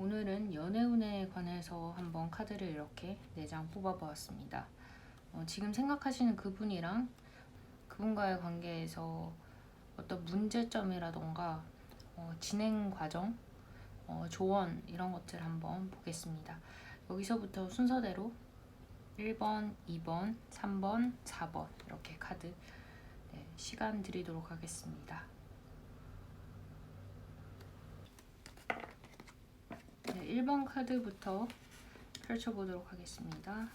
오늘은 연애운에 관해서 한번 카드를 이렇게 4장 뽑아보았습니다. 지금 생각하시는 그분이랑 그분과의 관계에서 어떤 문제점이라던가 진행 과정, 조언 이런 것들 한번 보겠습니다. 여기서부터 순서대로 1번, 2번, 3번, 4번 이렇게 카드 시간 드리도록 하겠습니다. 1번 카드부터 펼쳐보도록 하겠습니다.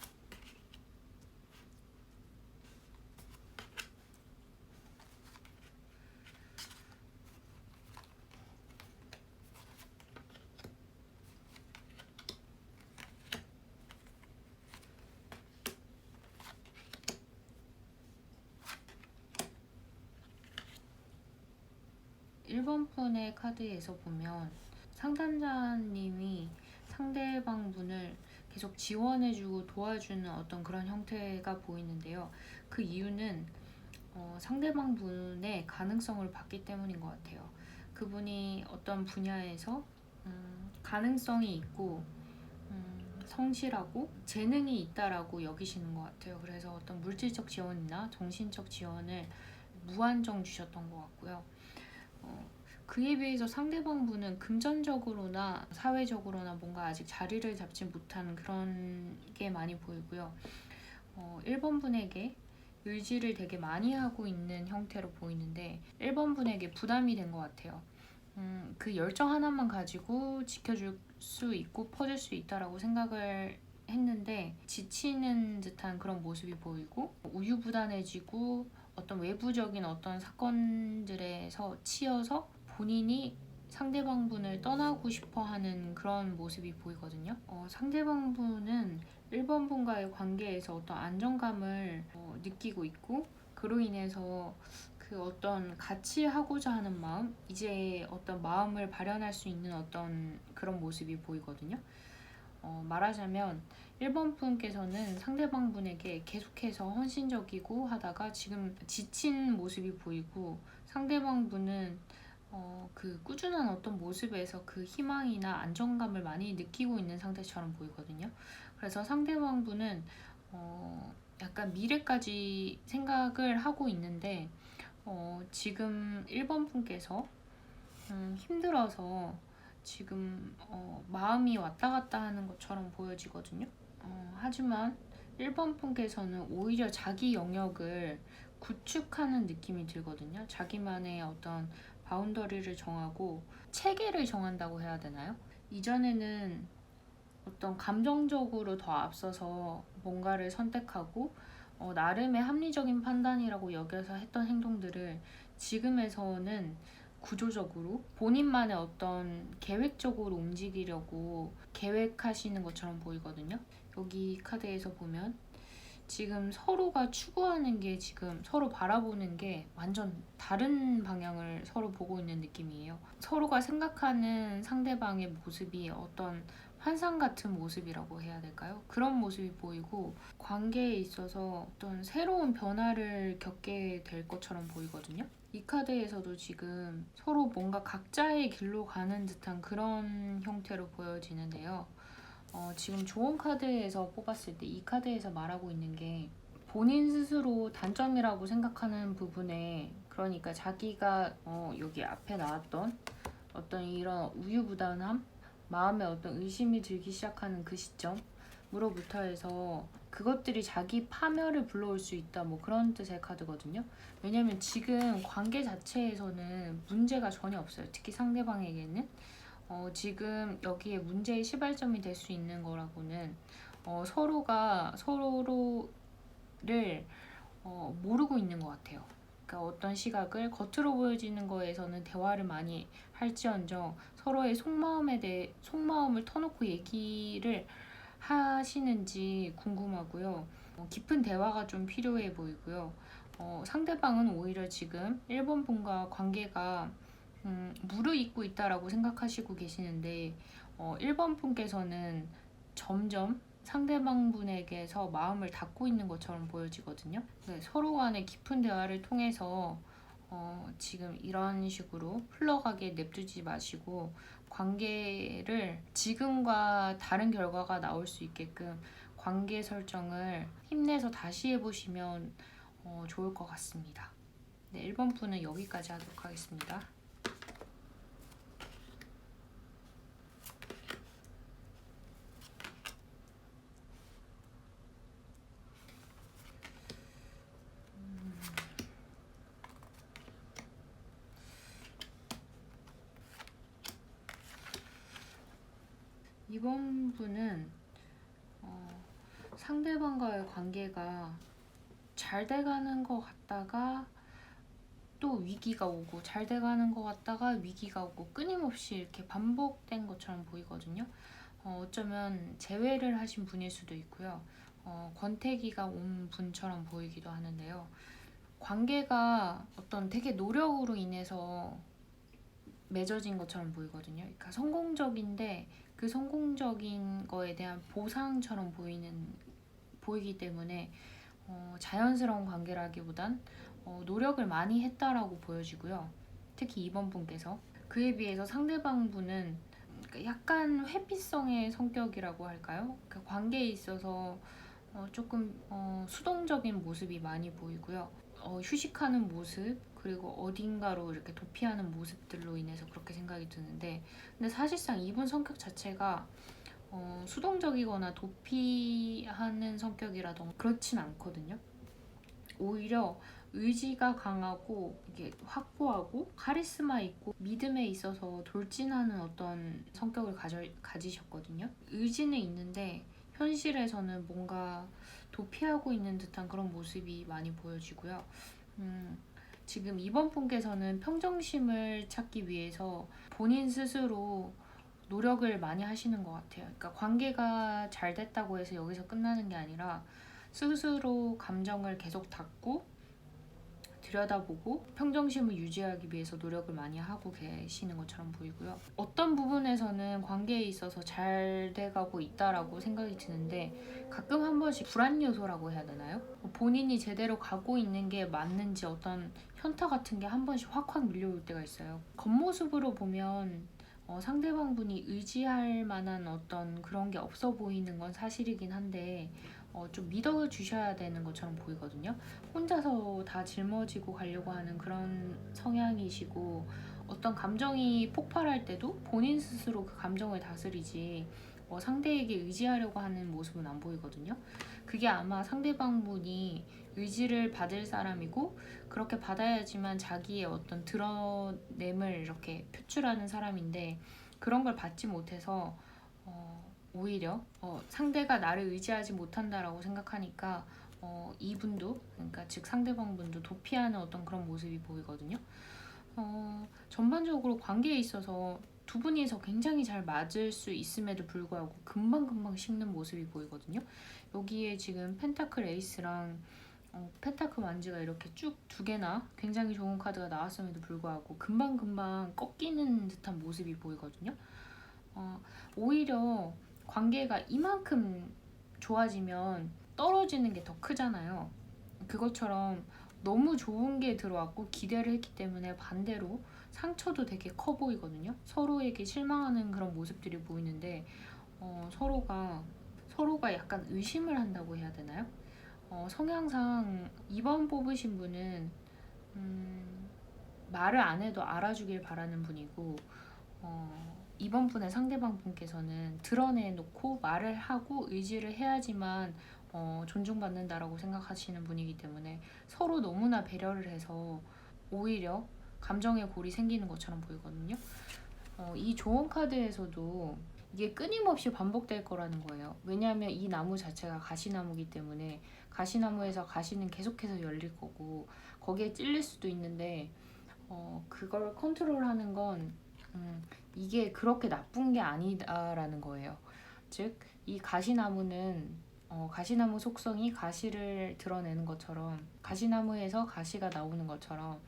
1번 분의 카드에서 보면 상담자님이 상대방 분을 계속 지원해주고 도와주는 어떤 그런 형태가 보이는데요. 그 이유는 상대방 분의 가능성을 봤기 때문인 것 같아요. 그분이 어떤 분야에서 가능성이 있고 성실하고 재능이 있다라고 여기시는 것 같아요. 그래서 어떤 물질적 지원이나 정신적 지원을 무한정 주셨던 것 같고요. 그에 비해서 상대방 분은 금전적으로나 사회적으로나 뭔가 아직 자리를 잡지 못한 그런 게 많이 보이고요. 1번 분에게 의지를 되게 많이 하고 있는 형태로 보이는데 1번 분에게 부담이 된 것 같아요. 그 열정 하나만 가지고 지켜줄 수 있고 퍼줄 수 있다라고 생각을 했는데 지치는 듯한 그런 모습이 보이고 우유부단해지고 어떤 외부적인 어떤 사건들에서 치여서 본인이 상대방 분을 떠나고 싶어 하는 그런 모습이 보이거든요. 상대방 분은 1번 분과의 관계에서 어떤 안정감을 느끼고 있고 그로 인해서 그 어떤 같이 하고자 하는 마음, 이제 어떤 마음을 발현할 수 있는 어떤 그런 모습이 보이거든요. 말하자면 1번 분께서는 상대방 분에게 계속해서 헌신적이고 하다가 지금 지친 모습이 보이고 상대방 분은 그 꾸준한 어떤 모습에서 그 희망이나 안정감을 많이 느끼고 있는 상태처럼 보이거든요. 그래서 상대방 분은 약간 미래까지 생각을 하고 있는데 지금 1번 분께서 힘들어서 지금 마음이 왔다 갔다 하는 것처럼 보여지거든요. 하지만 1번 분께서는 오히려 자기 영역을 구축하는 느낌이 들거든요. 자기만의 어떤 바운더리를 정하고 체계를 정한다고 해야 되나요? 이전에는 어떤 감정적으로 더 앞서서 뭔가를 선택하고 나름의 합리적인 판단이라고 여겨서 했던 행동들을 지금에서는 구조적으로 본인만의 어떤 계획적으로 움직이려고 계획하시는 것처럼 보이거든요. 여기 카드에서 보면 지금 서로가 추구하는 게 지금 서로 바라보는 게 완전 다른 방향을 서로 보고 있는 느낌이에요. 서로가 생각하는 상대방의 모습이 어떤 환상 같은 모습이라고 해야 될까요? 그런 모습이 보이고 관계에 있어서 어떤 새로운 변화를 겪게 될 것처럼 보이거든요. 이 카드에서도 지금 서로 뭔가 각자의 길로 가는 듯한 그런 형태로 보여지는데요. 지금 좋은 카드에서 뽑았을 때 이 카드에서 말하고 있는 게 본인 스스로 단점이라고 생각하는 부분에 그러니까 자기가 여기 앞에 나왔던 어떤 이런 우유부단함, 마음에 어떤 의심이 들기 시작하는 그 시점으로부터 해서 그것들이 자기 파멸을 불러올 수 있다 뭐 그런 뜻의 카드거든요. 왜냐면 지금 관계 자체에서는 문제가 전혀 없어요. 특히 상대방에게는 지금 여기에 문제의 시발점이 될 수 있는 거라고는 서로가 서로를 모르고 있는 것 같아요. 그러니까 어떤 시각을 겉으로 보여지는 거에서는 대화를 많이 할지언정 서로의 속마음을 터놓고 얘기를 하시는지 궁금하고요. 깊은 대화가 좀 필요해 보이고요. 상대방은 오히려 지금 1번 분과 관계가 무르익고 있다라고 생각하시고 계시는데 1번 분께서는 점점 상대방 분에게서 마음을 닫고 있는 것처럼 보여지거든요. 네, 서로 간의 깊은 대화를 통해서 지금 이런 식으로 흘러가게 냅두지 마시고 관계를 지금과 다른 결과가 나올 수 있게끔 관계 설정을 힘내서 다시 해보시면 좋을 것 같습니다. 네, 1번 분은 여기까지 하도록 하겠습니다. 2번 분은 상대방과의 관계가 잘 돼가는 것 같다가 또 위기가 오고 잘 돼가는 것 같다가 위기가 오고 끊임없이 이렇게 반복된 것처럼 보이거든요. 어쩌면 재회를 하신 분일 수도 있고요. 권태기가 온 분처럼 보이기도 하는데요. 관계가 어떤 되게 노력으로 인해서 맺어진 것처럼 보이거든요. 그러니까 성공적인데 그 성공적인 거에 대한 보상처럼 보이기 때문에 자연스러운 관계라기보단 노력을 많이 했다라고 보여지고요. 특히 2번 분께서 그에 비해서 상대방 분은 약간 회피성의 성격이라고 할까요? 그러니까 관계에 있어서 조금 수동적인 모습이 많이 보이고요. 휴식하는 모습 그리고 어딘가로 이렇게 도피하는 모습들로 인해서 그렇게 생각이 드는데 근데 사실상 이분 성격 자체가 수동적이거나 도피하는 성격이라던가 그렇진 않거든요. 오히려 의지가 강하고 이게 확고하고 카리스마 있고 믿음에 있어서 돌진하는 어떤 성격을 가지셨거든요. 의지는 있는데 현실에서는 뭔가 도피하고 있는 듯한 그런 모습이 많이 보여지고요. 지금 이번 분께서는 평정심을 찾기 위해서 본인 스스로 노력을 많이 하시는 것 같아요. 그러니까 관계가 잘 됐다고 해서 여기서 끝나는 게 아니라 스스로 감정을 계속 닫고 들여다보고 평정심을 유지하기 위해서 노력을 많이 하고 계시는 것처럼 보이고요. 어떤 부분에서는 관계에 있어서 잘 돼가고 있다라고 생각이 드는데 가끔 한 번씩 불안 요소라고 해야 되나요? 본인이 제대로 가고 있는 게 맞는지 어떤 현타 같은 게 한 번씩 확확 밀려올 때가 있어요. 겉모습으로 보면 상대방 분이 의지할 만한 어떤 그런 게 없어 보이는 건 사실이긴 한데 좀 믿어주셔야 되는 것처럼 보이거든요. 혼자서 다 짊어지고 가려고 하는 그런 성향이시고 어떤 감정이 폭발할 때도 본인 스스로 그 감정을 다스리지 상대에게 의지하려고 하는 모습은 안 보이거든요. 그게 아마 상대방 분이 의지를 받을 사람이고 그렇게 받아야지만 자기의 어떤 드러냄을 이렇게 표출하는 사람인데 그런 걸 받지 못해서 오히려 상대가 나를 의지하지 못한다라고 생각하니까 이분도 그러니까 즉 상대방분도 도피하는 어떤 그런 모습이 보이거든요. 전반적으로 관계에 있어서 두 분이서 굉장히 잘 맞을 수 있음에도 불구하고 금방금방 식는 모습이 보이거든요. 여기에 지금 펜타클 에이스랑 펜타클 완즈가 이렇게 쭉 두 개나 굉장히 좋은 카드가 나왔음에도 불구하고 금방금방 꺾이는 듯한 모습이 보이거든요. 오히려 관계가 이만큼 좋아지면 떨어지는 게 더 크잖아요. 그것처럼 너무 좋은 게 들어왔고 기대를 했기 때문에 반대로 상처도 되게 커 보이거든요. 서로에게 실망하는 그런 모습들이 보이는데 서로가 약간 의심을 한다고 해야 되나요? 성향상 2번 뽑으신 분은 말을 안 해도 알아주길 바라는 분이고 2번 분의 상대방 분께서는 드러내놓고 말을 하고 의지를 해야지만 존중받는다라고 생각하시는 분이기 때문에 서로 너무나 배려를 해서 오히려 감정의 골이 생기는 것처럼 보이거든요. 이 조언 카드에서도 이게 끊임없이 반복될 거라는 거예요. 왜냐하면 이 나무 자체가 가시나무이기 때문에 가시나무에서 가시는 계속해서 열릴 거고 거기에 찔릴 수도 있는데 그걸 컨트롤하는 건 이게 그렇게 나쁜 게 아니다라는 거예요. 즉, 이 가시나무는 가시나무 속성이 가시를 드러내는 것처럼 가시나무에서 가시가 나오는 것처럼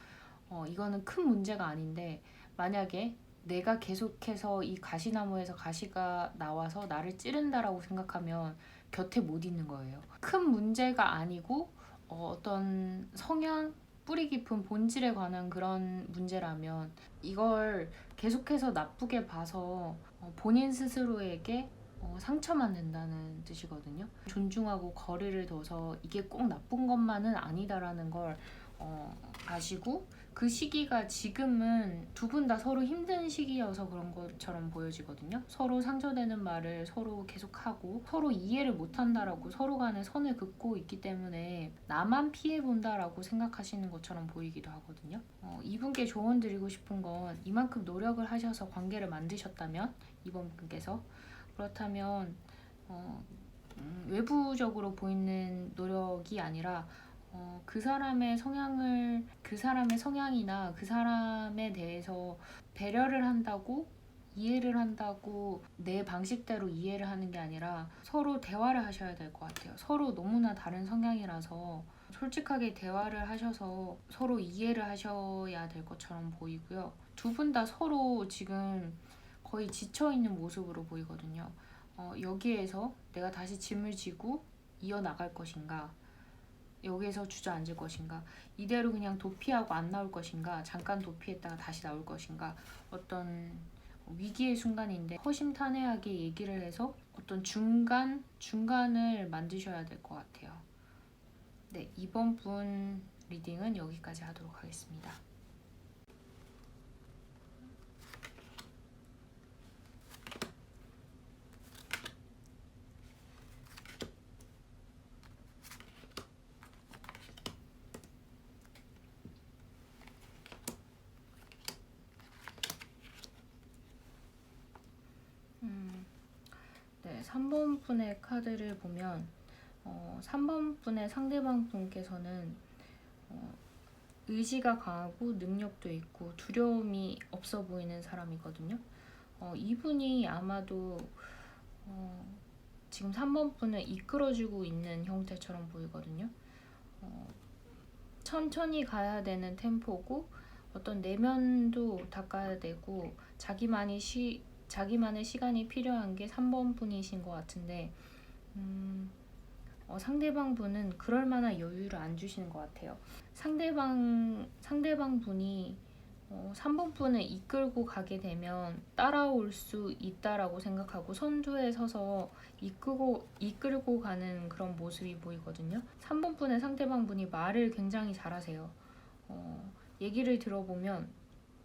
이거는 큰 문제가 아닌데 만약에 내가 계속해서 이 가시나무에서 가시가 나와서 나를 찌른다라고 생각하면 곁에 못 있는 거예요. 큰 문제가 아니고 어떤 성향 뿌리 깊은 본질에 관한 그런 문제라면 이걸 계속해서 나쁘게 봐서 본인 스스로에게 상처만 된다는 뜻이거든요. 존중하고 거리를 둬서 이게 꼭 나쁜 것만은 아니다라는 걸 아시고, 그 시기가 지금은 두 분 다 서로 힘든 시기여서 그런 것처럼 보여지거든요. 서로 상처되는 말을 서로 계속하고 서로 이해를 못한다라고 서로 간에 선을 긋고 있기 때문에 나만 피해본다라고 생각하시는 것처럼 보이기도 하거든요. 이분께 조언 드리고 싶은 건, 이만큼 노력을 하셔서 관계를 만드셨다면, 이번 분께서 그렇다면 외부적으로 보이는 노력이 아니라 그 사람의 성향이나 그 사람에 대해서 배려를 한다고, 이해를 한다고 내 방식대로 이해를 하는 게 아니라 서로 대화를 하셔야 될 것 같아요. 서로 너무나 다른 성향이라서 솔직하게 대화를 하셔서 서로 이해를 하셔야 될 것처럼 보이고요. 두 분 다 서로 지금 거의 지쳐있는 모습으로 보이거든요. 여기에서 내가 다시 짐을 지고 이어나갈 것인가, 여기에서 주저앉을 것인가, 이대로 그냥 도피하고 안 나올 것인가, 잠깐 도피했다가 다시 나올 것인가, 어떤 위기의 순간인데 허심탄회하게 얘기를 해서 어떤 중간을 만드셔야 될 것 같아요. 네, 이번 분 리딩은 여기까지 하도록 하겠습니다. 네, 3번 분의 카드를 보면 3번 분의 상대방 분께서는 의지가 강하고 능력도 있고 두려움이 없어 보이는 사람이거든요. 이분이 아마도 지금 3번 분을 이끌어주고 있는 형태처럼 보이거든요. 천천히 가야 되는 템포고, 어떤 내면도 닦아야 되고 자기만의 시간이 필요한 게 3번 분이신 것 같은데, 상대방 분은 그럴 만한 여유를 안 주시는 것 같아요. 상대방 분이 3번 분을 이끌고 가게 되면 따라올 수 있다라고 생각하고 선두에 서서 이끌고 가는 그런 모습이 보이거든요. 3번 분의 상대방 분이 말을 굉장히 잘하세요. 얘기를 들어보면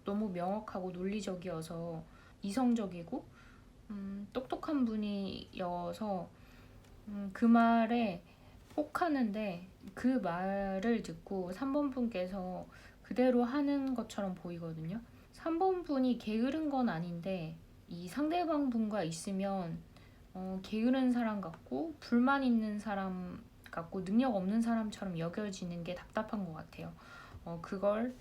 너무 명확하고 논리적이어서 이성적이고 똑똑한 분이어서 그 말에 혹하는데, 그 말을 듣고 3번 분께서 그대로 하는 것처럼 보이거든요. 3번 분이 게으른 건 아닌데 이 상대방 분과 있으면 게으른 사람 같고 불만 있는 사람 같고 능력 없는 사람처럼 여겨지는 게 답답한 것 같아요. 그걸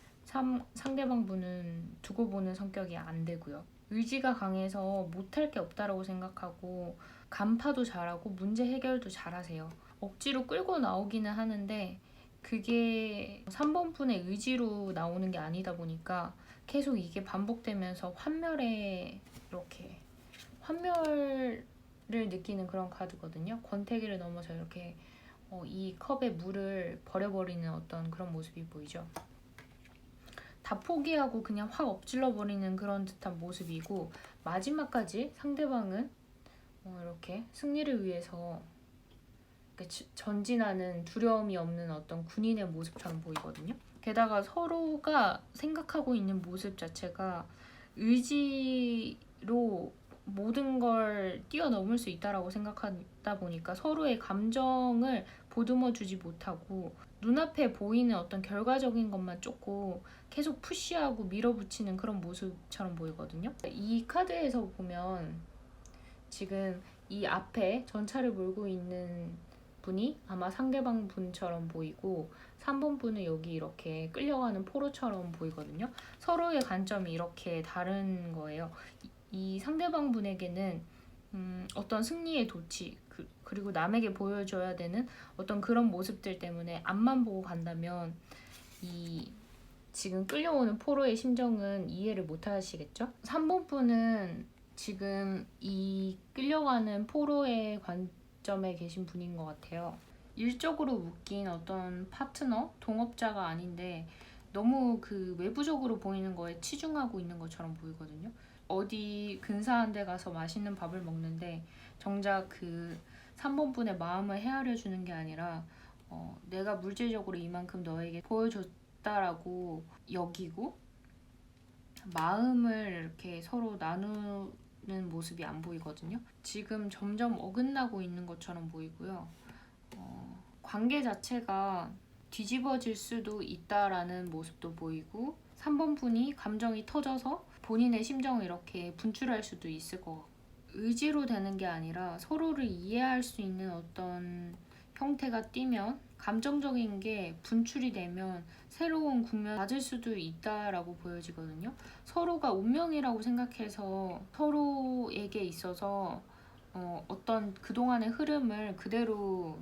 상대방 분은 두고 보는 성격이 안 되고요. 의지가 강해서 못할 게 없다라고 생각하고 간파도 잘하고 문제 해결도 잘하세요. 억지로 끌고 나오기는 하는데 그게 3번 분의 의지로 나오는 게 아니다 보니까 계속 이게 반복되면서 환멸을 느끼는 그런 카드거든요. 권태기를 넘어서 이렇게 이 컵에 물을 버려버리는 어떤 그런 모습이 보이죠. 다 포기하고 그냥 확 엎질러 버리는 그런 듯한 모습이고, 마지막까지 상대방은 이렇게 승리를 위해서 전진하는 두려움이 없는 어떤 군인의 모습처럼 보이거든요. 게다가 서로가 생각하고 있는 모습 자체가 의지로 모든 걸 뛰어넘을 수 있다라고 생각하다 보니까 서로의 감정을 보듬어 주지 못하고 눈앞에 보이는 어떤 결과적인 것만 쫓고 계속 푸시하고 밀어붙이는 그런 모습처럼 보이거든요. 이 카드에서 보면 지금 이 앞에 전차를 몰고 있는 분이 아마 상대방 분처럼 보이고, 3번 분은 여기 이렇게 끌려가는 포로처럼 보이거든요. 서로의 관점이 이렇게 다른 거예요. 이 상대방 분에게는 어떤 승리의 도취, 그리고 남에게 보여줘야 되는 어떤 그런 모습들 때문에 앞만 보고 간다면 이 지금 끌려오는 포로의 심정은 이해를 못 하시겠죠? 3번 분은 지금 이 끌려가는 포로의 관점에 계신 분인 것 같아요. 일적으로 묶인 어떤 파트너, 동업자가 아닌데 너무 그 외부적으로 보이는 거에 치중하고 있는 것처럼 보이거든요. 어디 근사한 데 가서 맛있는 밥을 먹는데 정작 그 3번 분의 마음을 헤아려 주는 게 아니라 내가 물질적으로 이만큼 너에게 보여줬다라고 여기고 마음을 이렇게 서로 나누는 모습이 안 보이거든요. 지금 점점 어긋나고 있는 것처럼 보이고요. 관계 자체가 뒤집어질 수도 있다라는 모습도 보이고 3번 분이 감정이 터져서 본인의 심정을 이렇게 분출할 수도 있을 것 같고 의지로 되는 게 아니라 서로를 이해할 수 있는 어떤 형태가 띄면 감정적인 게 분출이 되면 새로운 국면을 맞을 수도 있다라고 보여지거든요. 서로가 운명이라고 생각해서 서로에게 있어서 어떤 그동안의 흐름을 그대로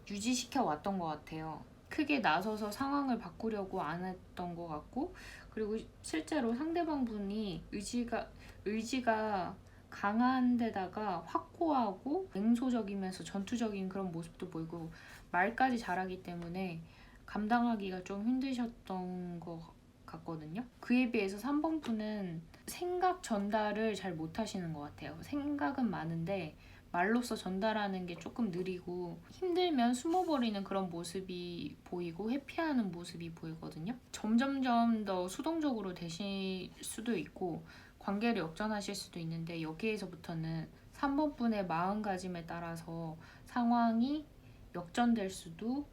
유지시켜 왔던 것 같아요. 크게 나서서 상황을 바꾸려고 안 했던 것 같고, 그리고 실제로 상대방 분이 의지가 강한 데다가 확고하고 냉소적이면서 전투적인 그런 모습도 보이고 말까지 잘하기 때문에 감당하기가 좀 힘드셨던 것 같거든요. 그에 비해서 3번 분은 생각 전달을 잘 못하시는 것 같아요. 생각은 많은데 말로써 전달하는 게 조금 느리고 힘들면 숨어버리는 그런 모습이 보이고 회피하는 모습이 보이거든요. 점점점 더 수동적으로 되실 수도 있고 관계를 역전하실 수도 있는데 여기에서부터는 3번 분의 마음가짐에 따라서 상황이 역전될 수도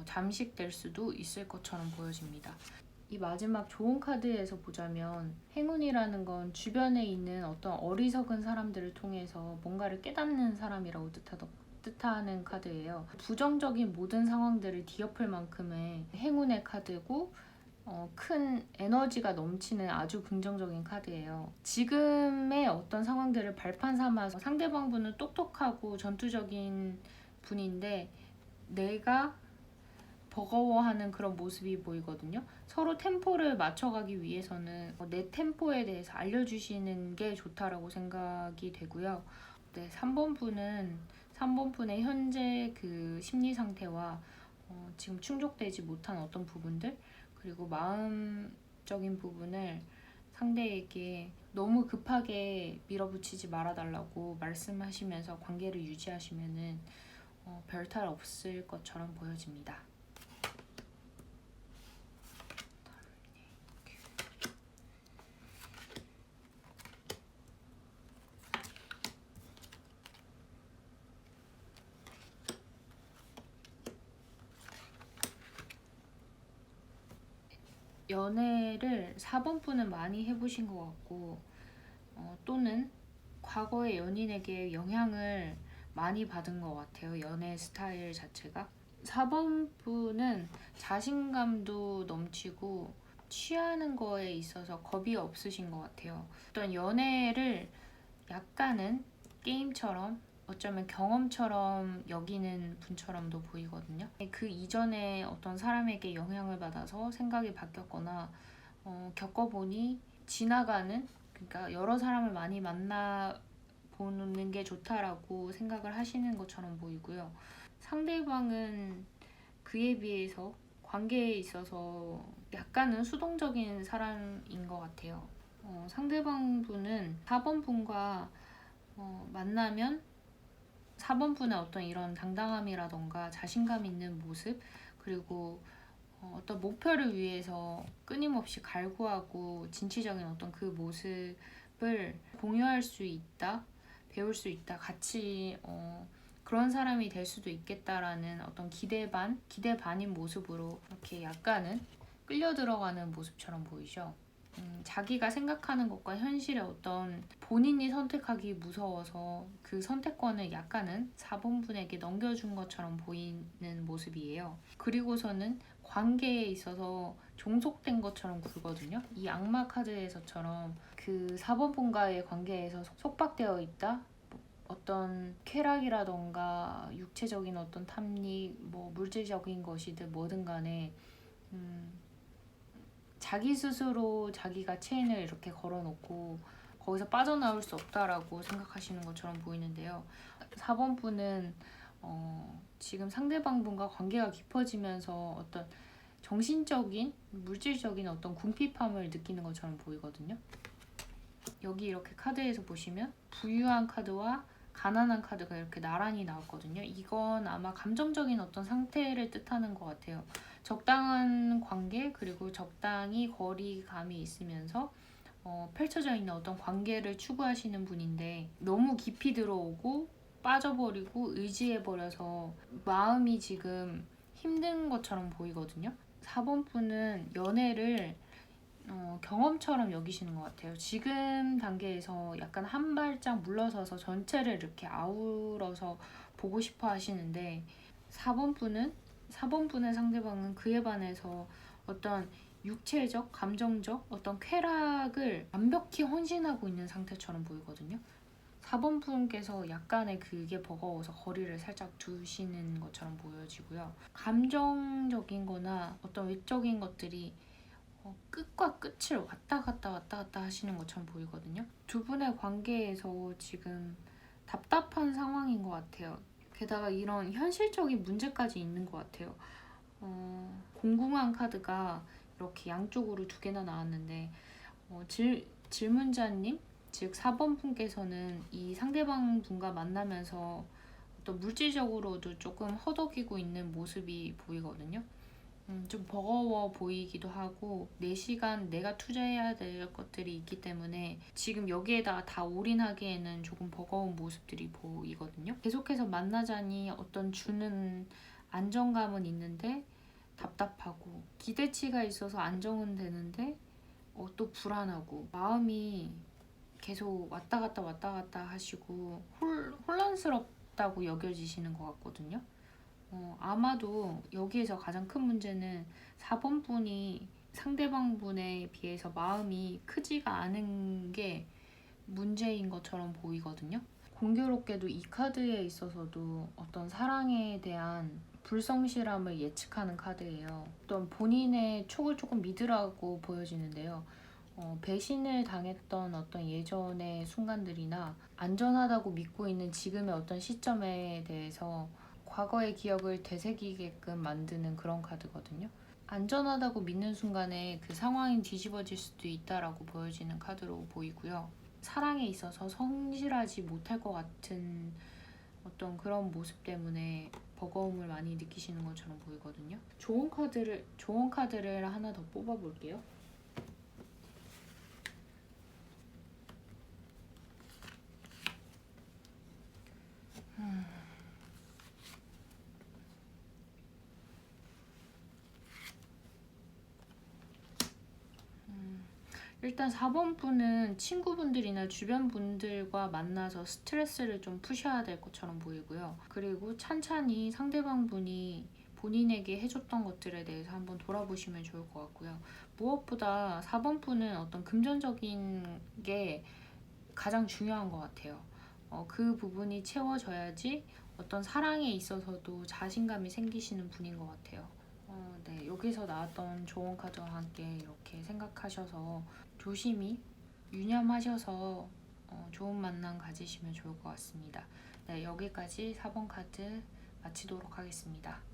잠식될 수도 있을 것처럼 보여집니다. 이 마지막 좋은 카드에서 보자면 행운이라는 건 주변에 있는 어떤 어리석은 사람들을 통해서 뭔가를 깨닫는 사람이라고 뜻하는 카드예요. 부정적인 모든 상황들을 뒤엎을 만큼의 행운의 카드고 큰 에너지가 넘치는 아주 긍정적인 카드예요. 지금의 어떤 상황들을 발판 삼아서 상대방 분은 똑똑하고 전투적인 분인데 내가 버거워하는 그런 모습이 보이거든요. 서로 템포를 맞춰가기 위해서는 내 템포에 대해서 알려주시는 게 좋다라고 생각이 되고요. 네, 3번 분의 현재 그 심리 상태와 지금 충족되지 못한 어떤 부분들 그리고 마음적인 부분을 상대에게 너무 급하게 밀어붙이지 말아달라고 말씀하시면서 관계를 유지하시면은 별탈 없을 것처럼 보여집니다. 연애를 4번 분은 많이 해보신 것 같고 또는 과거의 연인에게 영향을 많이 받은 것 같아요. 연애 스타일 자체가. 4번 분은 자신감도 넘치고 취하는 거에 있어서 겁이 없으신 것 같아요. 어떤 연애를 약간은 게임처럼 어쩌면 경험처럼 여기는 분처럼도 보이거든요. 그 이전에 어떤 사람에게 영향을 받아서 생각이 바뀌었거나 겪어보니 지나가는 그러니까 여러 사람을 많이 만나보는 게 좋다라고 생각을 하시는 것처럼 보이고요. 상대방은 그에 비해서 관계에 있어서 약간은 수동적인 사람인 것 같아요. 상대방 분은 4번 분과 만나면 4번 분의 어떤 이런 당당함이라던가 자신감 있는 모습 그리고 어떤 목표를 위해서 끊임없이 갈구하고 진취적인 어떤 그 모습을 공유할 수 있다, 배울 수 있다, 같이 그런 사람이 될 수도 있겠다라는 어떤 기대 반인 모습으로 이렇게 약간은 끌려 들어가는 모습처럼 보이죠. 자기가 생각하는 것과 현실의 어떤 본인이 선택하기 무서워서 그 선택권을 약간은 4번 분에게 넘겨준 것처럼 보이는 모습이에요. 그리고서는 관계에 있어서 종속된 것처럼 굴거든요. 이 악마 카드에서처럼 그 4번 분과의 관계에서 속박되어 있다. 어떤 쾌락이라던가 육체적인 어떤 탐닉, 뭐 물질적인 것이든 뭐든 간에 자기 스스로 자기가 체인을 이렇게 걸어놓고 거기서 빠져나올 수 없다라고 생각하시는 것처럼 보이는데요. 4번 분은 지금 상대방분과 관계가 깊어지면서 어떤 정신적인, 물질적인 어떤 궁핍함을 느끼는 것처럼 보이거든요. 여기 이렇게 카드에서 보시면 부유한 카드와 가난한 카드가 이렇게 나란히 나왔거든요. 이건 아마 감정적인 어떤 상태를 뜻하는 것 같아요. 적당한 관계, 그리고 적당히 거리감이 있으면서 펼쳐져 있는 어떤 관계를 추구하시는 분인데, 너무 깊이 들어오고 빠져버리고 의지해버려서 마음이 지금 힘든 것처럼 보이거든요. 4번 분은 연애를 경험처럼 여기시는 것 같아요. 지금 단계에서 약간 한 발짝 물러서서 전체를 이렇게 아우러서 보고 싶어 하시는데, 4번 분의 상대방은 그에 반해서 어떤 육체적, 감정적 어떤 쾌락을 완벽히 헌신하고 있는 상태처럼 보이거든요. 4번 분께서 약간의 그게 버거워서 거리를 살짝 두시는 것처럼 보여지고요. 감정적인 거나 어떤 외적인 것들이 끝과 끝을 왔다 갔다 하시는 것처럼 보이거든요. 두 분의 관계에서 지금 답답한 상황인 것 같아요. 게다가 이런 현실적인 문제까지 있는 것 같아요. 공공한 카드가 이렇게 양쪽으로 두 개나 나왔는데, 질문자님, 즉 4번 분께서는 이 상대방 분과 만나면서 어떤 물질적으로도 조금 허덕이고 있는 모습이 보이거든요. 좀 버거워 보이기도 하고, 내 시간 내가 투자해야 될 것들이 있기 때문에 지금 여기에다가 다 올인하기에는 조금 버거운 모습들이 보이거든요. 계속해서 만나자니 어떤 주는 안정감은 있는데 답답하고, 기대치가 있어서 안정은 되는데 또 불안하고, 마음이 계속 왔다 갔다 하시고 혼란스럽다고 여겨지시는 것 같거든요. 아마도 여기에서 가장 큰 문제는 4번 분이 상대방 분에 비해서 마음이 크지가 않은 게 문제인 것처럼 보이거든요. 공교롭게도 이 카드에 있어서도 어떤 사랑에 대한 불성실함을 예측하는 카드예요. 어떤 본인의 촉을 조금 믿으라고 보여지는데요. 배신을 당했던 어떤 예전의 순간들이나 안전하다고 믿고 있는 지금의 어떤 시점에 대해서 과거의 기억을 되새기게끔 만드는 그런 카드거든요. 안전하다고 믿는 순간에 그 상황이 뒤집어질 수도 있다라고 보여지는 카드로 보이고요. 사랑에 있어서 성실하지 못할 것 같은 어떤 그런 모습 때문에 버거움을 많이 느끼시는 것처럼 보이거든요. 좋은 카드를 하나 더 뽑아볼게요. 일단 4번 분은 친구분들이나 주변 분들과 만나서 스트레스를 좀 푸셔야 될 것처럼 보이고요. 그리고 찬찬히 상대방 분이 본인에게 해줬던 것들에 대해서 한번 돌아보시면 좋을 것 같고요. 무엇보다 4번 분은 어떤 금전적인 게 가장 중요한 것 같아요. 그 부분이 채워져야지 어떤 사랑에 있어서도 자신감이 생기시는 분인 것 같아요. 네, 여기서 나왔던 좋은 카드와 함께 이렇게 생각하셔서 조심히 유념하셔서 좋은 만남 가지시면 좋을 것 같습니다. 네, 여기까지 4번 카드 마치도록 하겠습니다.